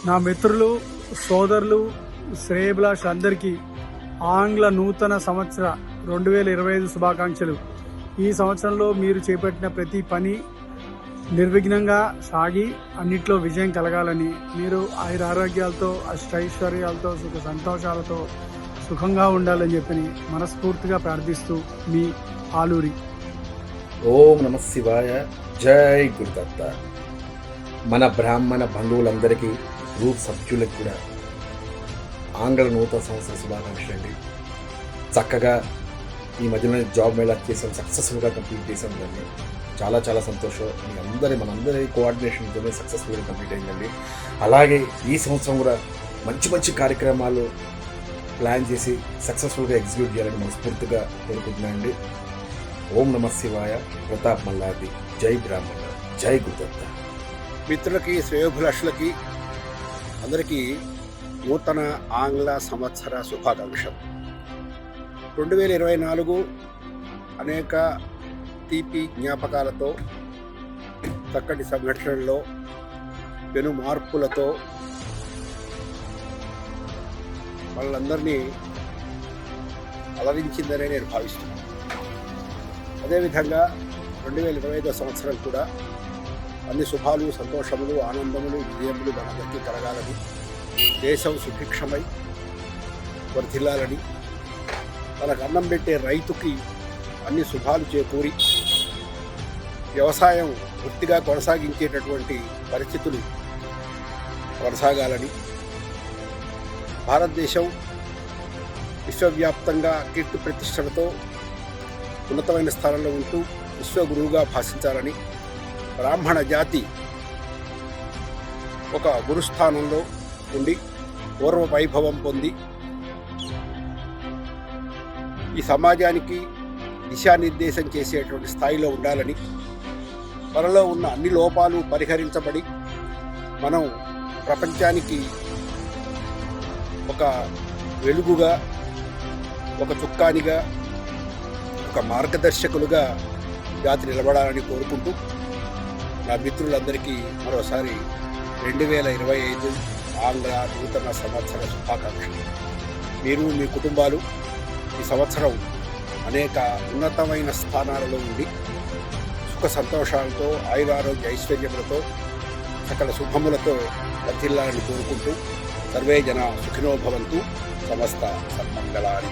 నా మిత్రులు సోదరులు శ్రేయభిలాష్ అందరికీ ఆంగ్ల నూతన సంవత్సర 2025 శుభాకాంక్షలు. ఈ సంవత్సరంలో మీరు చేపట్టిన ప్రతి పని నిర్విఘ్నంగా సాగి అన్నిట్లో విజయం కలగాలని, మీరు ఆయురారోగ్యాలతో అష్టైశ్వర్యాలతో సుఖ సంతోషాలతో సుఖంగా ఉండాలని చెప్పి మనస్ఫూర్తిగా ప్రార్థిస్తూ మీ ఆలూరి. ఓం నమ శివాయ. జై గురుదత్త. మన బ్రాహ్మణ బంధువులందరికీ, గ్రూప్ సభ్యులకు కూడా ఆంగ్ల నూతన సంవత్సర శుభాకాంక్షలు అండి. చక్కగా ఈ మధ్యలో జాబ్ మేళా చేసాం, సక్సెస్ఫుల్గా కంప్లీట్ చేసాం. దాన్ని చాలా చాలా సంతోషం. మనందరి కోఆర్డినేషన్తోనే సక్సెస్ఫుల్గా కంప్లీట్ అయిందండి. అలాగే ఈ సంవత్సరం కూడా మంచి మంచి కార్యక్రమాలు ప్లాన్ చేసి సక్సెస్ఫుల్గా ఎగ్జిక్యూట్ చేయాలని మనస్ఫూర్తిగా కోరుకుంటున్నానండి. ఓం నమ శివాయ. ప్రతాప్ మల్లాది. జై బ్రాహ్మణ. జై గురుదత్త. మిత్రులకి, శ్రేయోభిలాషులకి అందరికీ నూతన ఆంగ్ల సంవత్సర శుభాకాంక్షలు. 2024 అనేక తీపి జ్ఞాపకాలతో, చక్కటి సంఘటనల్లో, పెను మార్పులతో వాళ్ళందరినీ అలరించిందనే నేను భావిస్తున్నాను. అదేవిధంగా 2025 సంవత్సరం కూడా అన్ని శుభాలు, సంతోషములు, ఆనందములు, విజయములు మనందరికీ కలగాలని, దేశం సుభిక్షమై వర్ధిల్లాలని, తనకు అన్నం పెట్టే రైతుకి అన్ని శుభాలు చేకూరి వ్యవసాయం వృత్తిగా కొనసాగించేటటువంటి పరిస్థితులు కొనసాగాలని, భారతదేశం విశ్వవ్యాప్తంగా కీర్తి ప్రతిష్టలతో ఉన్నతమైన స్థానంలో ఉంటూ విశ్వగురువుగా భాషించాలని, బ్రాహ్మణ జాతి ఒక గురుస్థానంలో ఉండి పూర్వ వైభవం పొంది ఈ సమాజానికి దిశానిర్దేశం చేసేటువంటి స్థాయిలో ఉండాలని, మనలో ఉన్న అన్ని లోపాలు పరిహరించబడి మనం ప్రపంచానికి ఒక వెలుగుగా, ఒక చుక్కానిగా, ఒక మార్గదర్శకులుగా జాతి నిలబడాలని కోరుకుంటూ నా మిత్రులందరికీ మరోసారి 2025 ఆంగ్ల నూతన సంవత్సర శుభాకాంక్షలు. మీరు, మీ కుటుంబాలు ఈ సంవత్సరం అనేక ఉన్నతమైన స్థానాలలో ఉండి సుఖ సంతోషాలతో, ఆయురారోగ్య ఐశ్వర్యములతో, సకల శుభములతో వర్ధిల్లాలని కోరుకుంటూ సర్వే జన సుఖినో భవంతు. సమస్త సన్మంగళాని.